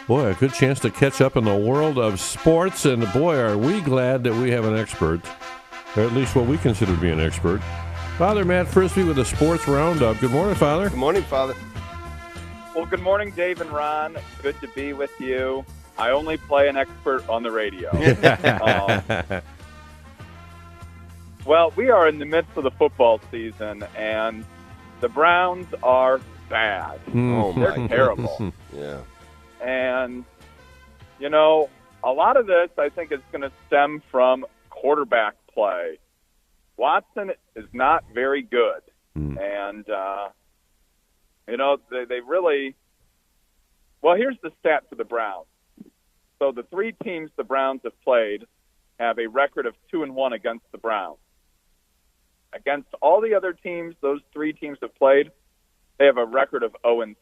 Boy, a good chance to catch up in the world of sports, and boy, are we glad that we have an expert, or at least what we consider to be an expert. Father Matt Frisbee with the Sports Roundup. Good morning, Father. Good morning, Father. Well, good morning, Dave and Ron. Good to be with you. I only play an expert on the radio. Well, we are in the midst of the football season, and the Browns are bad. They're terrible. Yeah. And, you know, a lot of this, I think, is going to stem from quarterback play. Watson is not very good. And, you know, they really – well, here's the stat for the Browns. So the three teams the Browns have played have a record of 2-1 against the Browns. Against all the other teams those three teams have played, they have a record of 0-6.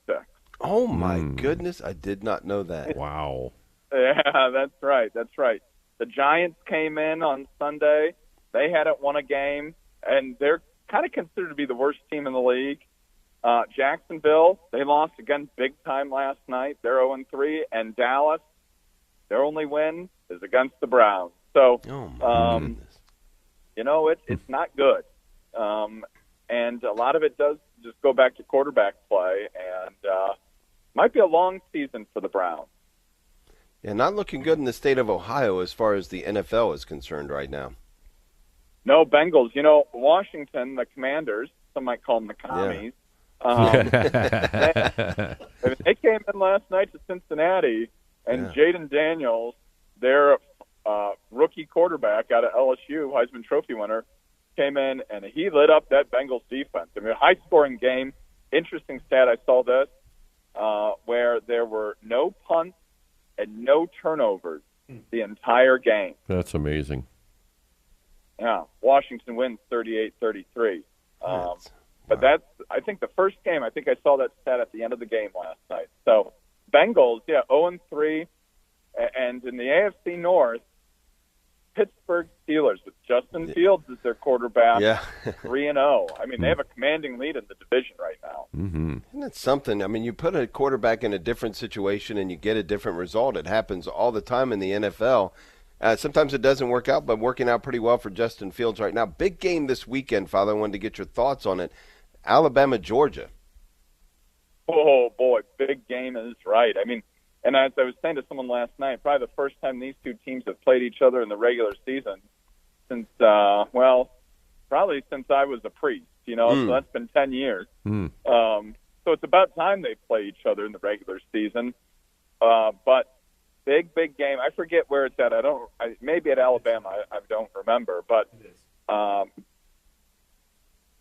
Oh, my goodness. I did not know that. Wow. Yeah, that's right. That's right. The Giants came in on Sunday. They hadn't won a game, and they're kind of considered to be the worst team in the league. Jacksonville, they lost again big time last night. They're 0-3. And Dallas, their only win is against the Browns. So, you know, it's not good. And a lot of it does just go back to quarterback play, and might be a long season for the Browns. Yeah, not looking good in the state of Ohio as far as the NFL is concerned right now. No, Bengals. You know, Washington, the Commanders, some might call them the Commies. They came in last night to Cincinnati, and Jaden Daniels, their rookie quarterback out of LSU, Heisman Trophy winner, came in, and he lit up that Bengals defense. I mean, a high-scoring game. Interesting stat, I saw this, where there were no punts and no turnovers the entire game. That's amazing. Yeah, Washington wins 38-33. But that's, I think, the first game. I think I saw that stat at the end of the game last night. So, Bengals, 0-3. And in the AFC North, Pittsburgh Steelers with Justin Fields as their quarterback, 3-0. I mean, they have a commanding lead in the division right now. And that's something. I mean, you put a quarterback in a different situation and you get a different result. It happens all the time in the NFL. Sometimes it doesn't work out, but working out pretty well for Justin Fields right now. Big game this weekend, Father. I wanted to get your thoughts on it. Alabama, Georgia. Oh, boy, big game is right. I mean, and as I was saying to someone last night, probably the first time these two teams have played each other in the regular season since, probably since I was a priest, you know, so that's been 10 years. So it's about time they play each other in the regular season. But big game. I forget where it's at. Maybe at Alabama. I don't remember. But,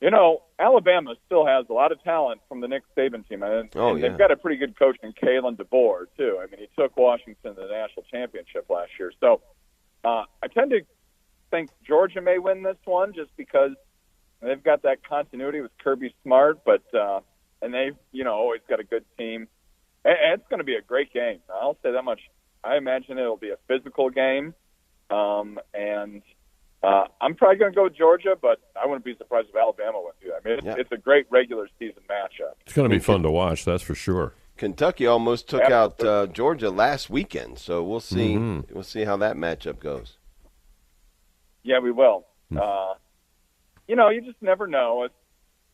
you know, Alabama still has a lot of talent from the Nick Saban team. And they've got a pretty good coach in Kalen DeBoer, too. I mean, he took Washington to the national championship last year. So I tend to think Georgia may win this one just because they've got that continuity with Kirby Smart. But and they've, you know, always got a good team. And it's going to be a great game. I'll say that much. I imagine it'll be a physical game. And I'm probably going to go with Georgia, but I wouldn't be surprised if Alabama went through. I mean, it's a great regular season matchup. It's going to be fun to watch, that's for sure. Kentucky almost took out Georgia last weekend, so we'll see. We'll see how that matchup goes. Yeah, we will. You know, you just never know.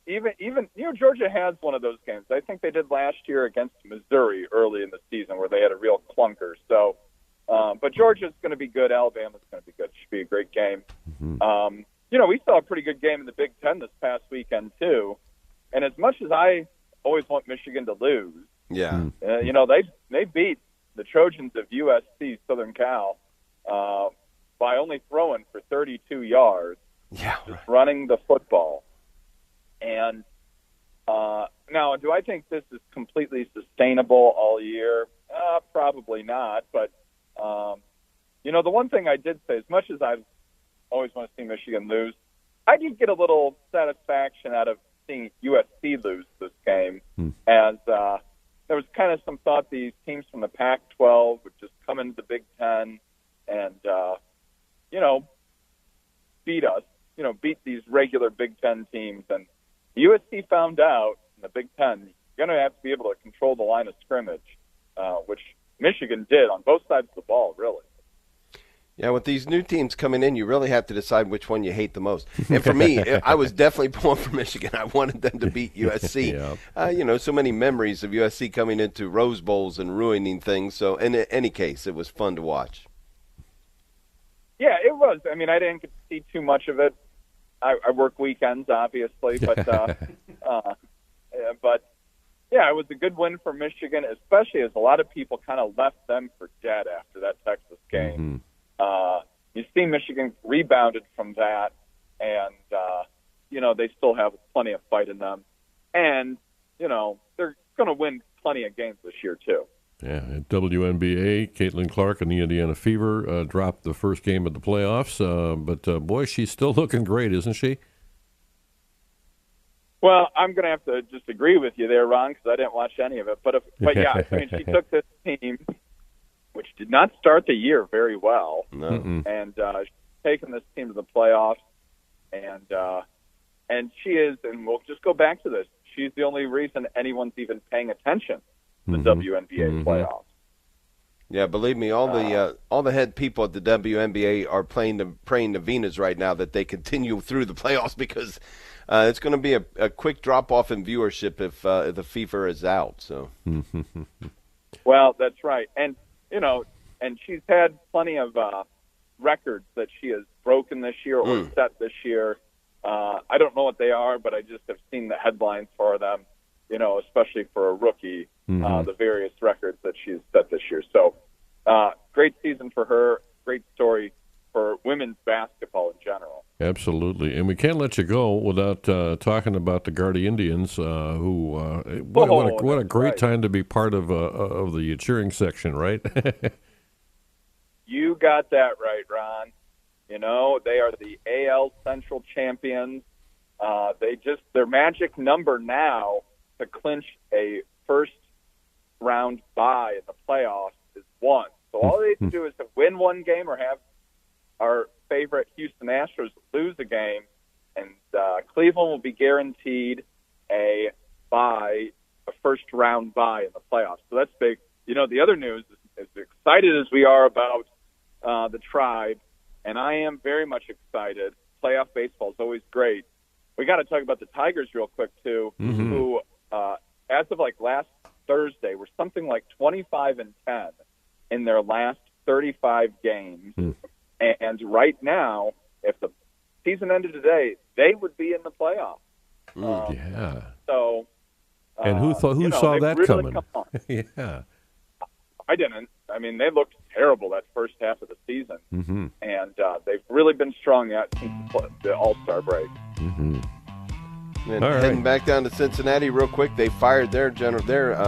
Even you know, Georgia has one of those games. I think they did last year against Missouri early in the season where they had a real clunker. So, but Georgia's going to be good. Alabama's going to be good. It should be a great game. You know, we saw a pretty good game in the Big Ten this past weekend too. And as much as I always want Michigan to lose, you know, they beat the Trojans of USC Southern Cal by only throwing for 32 yards, just running the football. And now, do I think this is completely sustainable all year? Probably not. But, you know, the one thing I did say, as much as I always want to see Michigan lose, I did get a little satisfaction out of seeing USC lose this game, as there was kind of some thought these teams from the Pac-12 would just come into the Big Ten and, you know, beat us, you know, beat these regular Big Ten teams. And USC found out in the Big Ten, you're going to have to be able to control the line of scrimmage, which Michigan did on both sides of the ball, really. Yeah, with these new teams coming in, you really have to decide which one you hate the most. And for me, I was definitely pulling for Michigan. I wanted them to beat USC. Yeah. So many memories of USC coming into Rose Bowls and ruining things. So in any case, it was fun to watch. Yeah, it was. I mean, I didn't get to see too much of it. I work weekends, obviously, but yeah, it was a good win for Michigan, especially as a lot of people kind of left them for dead after that Texas game. Mm-hmm. You see Michigan rebounded from that, and, they still have plenty of fight in them. And, they're going to win plenty of games this year, too. Yeah, at WNBA, Caitlin Clark and the Indiana Fever dropped the first game of the playoffs. But, boy, she's still looking great, isn't she? Well, I'm going to have to just agree with you there, Ron, because I didn't watch any of it. But yeah, I mean, she took this team, which did not start the year very well, and she's taken this team to the playoffs, and she is, and we'll just go back to this, she's the only reason anyone's even paying attention to the WNBA playoffs. Yeah, believe me, all the head people at the WNBA are praying to Venus right now that they continue through the playoffs, because it's going to be a quick drop-off in viewership if the Fever is out. So, Well, that's right. And, and she's had plenty of records that she has broken this year or set this year. I don't know what they are, but I just have seen the headlines for them, especially for a rookie, the various records that she's set this year. So, great season for her, great story for women's basketball in general. Absolutely. And we can't let you go without talking about the Garda Indians, what a great time to be part of the cheering section, right? You got that right, Ron. They are the AL Central champions. Their magic number now to clinch a first-round bye in the playoffs is 1. So all they have to do is to win one game or have our favorite Houston Astros lose a game, and Cleveland will be guaranteed a first-round bye in the playoffs. So that's big. The other news is as excited as we are about the Tribe, and I am very much excited. Playoff baseball is always great. We got to talk about the Tigers real quick, too, who, as of last Thursday, were something like 25-10 in their last 35 games. And right now, if the season ended today, they would be in the playoffs. Yeah. So, and who saw that really coming? Yeah. I didn't. I mean, they looked terrible that first half of the season, and they've really been strong since the All-Star break. And heading back down to Cincinnati real quick, they fired their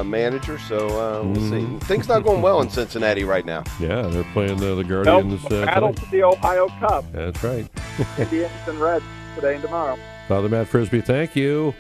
manager, so we'll see. Things not going well in Cincinnati right now. Yeah, they're playing the Guardians. Battle for the Ohio Cup. That's right. Indians and Reds today and tomorrow. Father Matt Frisbee, thank you.